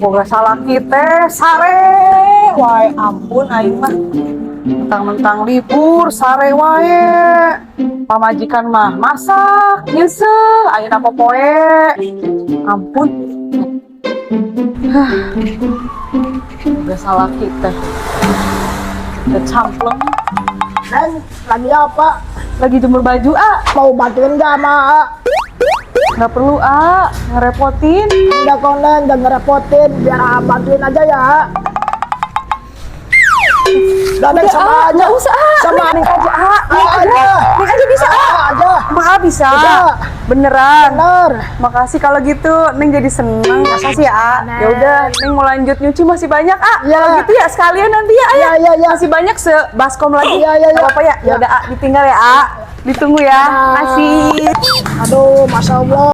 Boga salah kita sare wae ampun aing mah mentang-mentang libur sare wae pamajikan mah masak nyesel ayeuna popoe ampun. Boga salah kita campleng. Dan lagi apa? Lagi jemur baju Mau bantuin gak sama? nggak perlu ngerepotin. Udah konen, jangan ngerepotin. Biar bantuin aja ya. Dan sama aja. Nggak usah Sama Neng aja Neng aja. Neng aja bisa aja. Maaf bisa. Bisa. Beneran. Bener. Makasih kalau gitu, Neng jadi seneng. Makasih ya. Ya udah, Neng mau lanjut nyuci masih banyak Iya. Kalau gitu ya sekalian nanti ya. Iya. Masih banyak sebaskom lagi. Iya. Apa ya? Ya udah ditinggal ya. Ditunggu ya. Makasih. Aduh, Masya Allah.